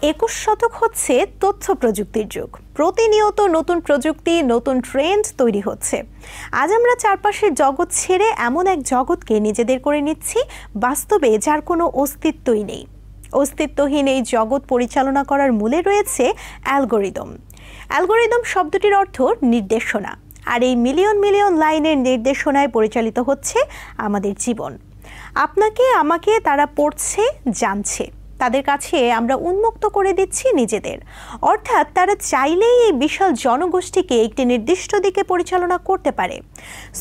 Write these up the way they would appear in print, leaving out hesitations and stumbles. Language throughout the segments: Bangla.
21 শতক হচ্ছে তথ্য প্রযুক্তির যুগ। প্রতিনিয়ত নতুন প্রযুক্তি, নতুন ট্রেন্ড তৈরি হচ্ছে। আজ আমরা চারপাশের জগৎ ছেড়ে এমন এক জগৎকে নিজেদের করে নিচ্ছি বাস্তবে যার কোনো অস্তিত্বই নেই। অস্তিত্বহীন এই জগৎ পরিচালনা করার মূলে রয়েছে অ্যালগোরিদম। অ্যালগোরিদম শব্দটির অর্থ নির্দেশনা, আর এই মিলিয়ন মিলিয়ন লাইনের নির্দেশনায় পরিচালিত হচ্ছে আমাদের জীবন। আপনাকে আমাকে তারা পড়ছে, জানছে, তাদের কাছে আমরা উন্মুক্ত করে দিচ্ছি নিজেদের। অর্থাৎ তারা চাইলেই এই বিশাল জনগোষ্ঠীকে একটি নির্দিষ্ট দিকে পরিচালনা করতে পারে।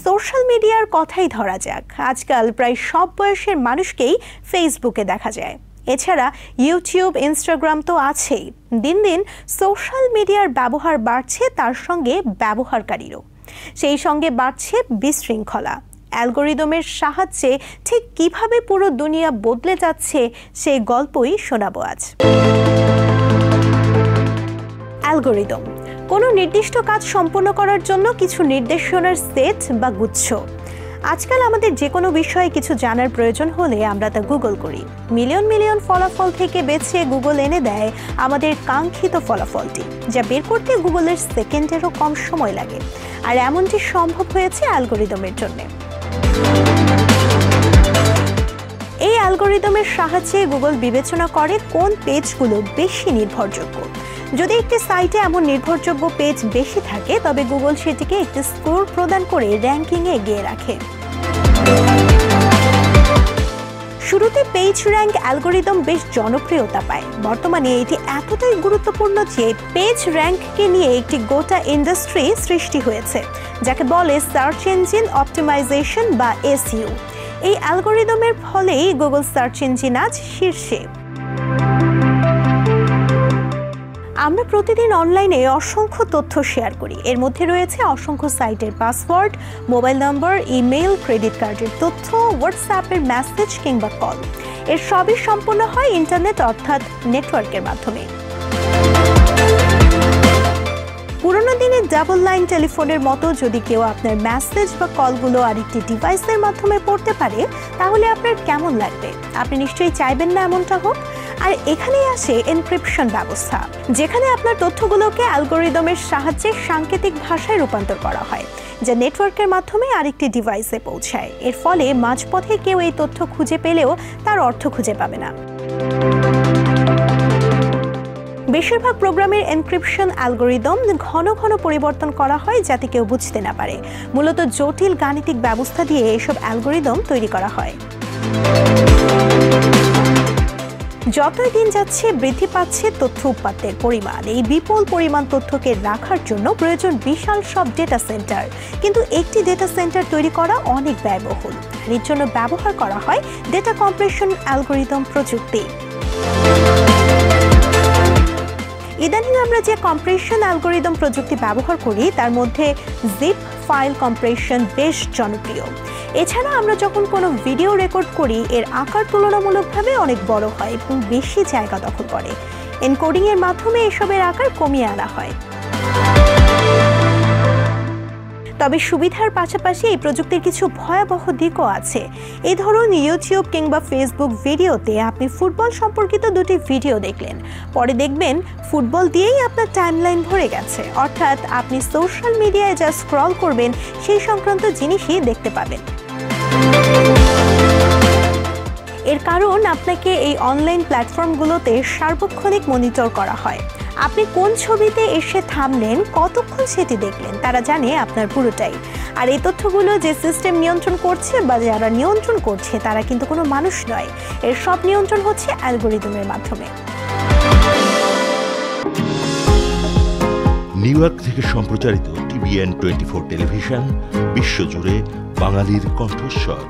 সোশ্যাল মিডিয়ার কথাই ধরা যাক, আজকাল প্রায় সব বয়সের মানুষকেই ফেসবুকে দেখা যায়। এছাড়া ইউটিউব, ইনস্টাগ্রাম তো আছেই। দিন দিন সোশ্যাল মিডিয়ার ব্যবহার বাড়ছে, তার সঙ্গে ব্যবহারকারীরও। সেই সঙ্গে বাড়ছে বিশৃঙ্খলা। অ্যালগোরিদমের সাহায্যে ঠিক কিভাবে পুরো দুনিয়া বদলে যাচ্ছে সেই গল্পই শোনাবো আজ। অ্যালগোরিদম কোনো নির্দিষ্ট কাজ সম্পন্ন করার জন্য কিছু নির্দেশনার সেট বা গুচ্ছ। আজকাল আমাদের যে কোনো বিষয়ে কিছু জানার প্রয়োজন হলে আমরা তা গুগল করি। মিলিয়ন মিলিয়ন ফলাফল থেকে বেছে গুগল এনে দেয় আমাদের কাঙ্ক্ষিত ফলাফলটি, যা বের করতে গুগলের সেকেন্ডেরও কম সময় লাগে। আর এমনটি সম্ভব হয়েছে অ্যালগোরিদমের জন্য। এই অ্যালগোরিদমের সাহায্যে গুগল বিবেচনা করে কোন পেজগুলো বেশি নির্ভরযোগ্য। যদি একটি সাইটে এমন নির্ভরযোগ্য পেজ বেশি থাকে, তবে গুগল সেটিকে একটি স্কোর প্রদান করে র্যাঙ্কিংয়ে এগিয়ে রাখে। শুরুতে পেজ র্যাঙ্ক অ্যালগোরিদম বেশ জনপ্রিয়তা পায়। বর্তমানে এটি এতটাই গুরুত্বপূর্ণ যে পেজ র্যাঙ্ককে নিয়ে একটি গোটা ইন্ডাস্ট্রি সৃষ্টি হয়েছে, যাকে বলে সার্চ ইঞ্জিন অপটিমাইজেশন বা এসইও। এই অ্যালগোরিদমের ফলেই গুগল সার্চ ইঞ্জিন আজ শীর্ষে। আমরা প্রতিদিন অনলাইনে অসংখ্য তথ্য শেয়ার করি। এর মধ্যে রয়েছে অসংখ্য সাইটের পাসওয়ার্ড, মোবাইল নম্বর, ইমেল, ক্রেডিট কার্ডের তথ্য, হোয়াটসঅ্যাপের মেসেজ কিংবা কল। এর সবই সম্পন্ন হয় ইন্টারনেট অর্থাৎ নেটওয়ার্কের মাধ্যমে। পুরোনো দিনের ডাবল লাইন টেলিফোনের মতো যদি কেউ আপনার মেসেজ বা কলগুলো আরেকটি ডিভাইসের মাধ্যমে পড়তে পারে, তাহলে আপনার কেমন লাগবে? আপনি নিশ্চয়ই চাইবেন না এমনটা হোক। আর এখানেই আসে এনক্রিপশন ব্যবস্থা, যেখানে আপনার তথ্যগুলোকে অ্যালগোরিদমের সাহায্যে সাংকেতিক ভাষায় রূপান্তর করা হয়, যা নেটওয়ার্কের মাধ্যমে আরেকটি ডিভাইসে পৌঁছায়। এর ফলে মাঝপথে কেউ এই তথ্য খুঁজে পেলেও তার অর্থ খুঁজে পাবে না। বেশিরভাগ প্রোগ্রামের এনক্রিপশন অ্যালগোরিদম ঘন ঘন পরিবর্তন করা হয়, যাতে কেউ বুঝতে না পারে। মূলত জটিল গাণিতিক ব্যবস্থা দিয়ে এসব অ্যালগোরিদম তৈরি করা হয়। যতই দিন যাচ্ছে বৃদ্ধি পাচ্ছে তথ্য উৎপাদনের পরিমাণ। এই বিপুল পরিমাণ তথ্যকে রাখার জন্য প্রয়োজন বিশাল সব ডেটা সেন্টার। কিন্তু একটি ডেটা সেন্টার তৈরি করা অনেক ব্যয়বহুল। এর জন্য ব্যবহার করা হয় ডেটা কম্প্রেশন অ্যালগোরিদম প্রযুক্তি। ইদানিং আমরা যে কম্প্রেশন অ্যালগোরিদম প্রযুক্তি ব্যবহার করি, তার মধ্যে জিপ ফাইল কম্প্রেশন বেশ জনপ্রিয়। এছাড়া আমরা যখন কোনো ভিডিও রেকর্ড করি, এর আকার তুলনামূলকভাবে অনেক বড় হয় এবং বেশি জায়গা দখল করে। এনকোডিংয়ের মাধ্যমে এসবের আকার কমিয়ে আনা হয়। তবে সুবিধার পাশাপাশি এই প্রযুক্তির কিছু ভয়াবহ দিকও আছে। এই ধরুন, ইউটিউব কিংবা ফেসবুক ভিডিওতে আপনি ফুটবল সম্পর্কিত দুটি ভিডিও দেখলেন, পরে দেখবেন ফুটবল দিয়েই আপনার টাইমলাইন ভরে গেছে। অর্থাৎ আপনি সোশ্যাল মিডিয়ায় যা স্ক্রল করবেন সেই সংক্রান্ত জিনিসই দেখতে পাবেন। এর কারণ আপনাকে এই অনলাইন প্ল্যাটফর্মগুলোতে সার্বক্ষণিক মনিটর করা হয়। আপনি কোন ছবিতে এসে থামলেন, কতক্ষণ সেটি দেখলেন, তারা জানে আপনার পুরোটাই। আর এই তথ্যগুলো যে সিস্টেম নিয়ন্ত্রণ করছে বা যারা নিয়ন্ত্রণ করছে, তারা কিন্তু কোনো মানুষ নয়। এর সব নিয়ন্ত্রণ হচ্ছে অ্যালগোরিদমের মাধ্যমে। নিউ ইয়র্ক থেকে সম্প্রচারিত TVN 24 টেলিভিশন বিশ্বজুড়ে বাঙালির কণ্ঠস্বর।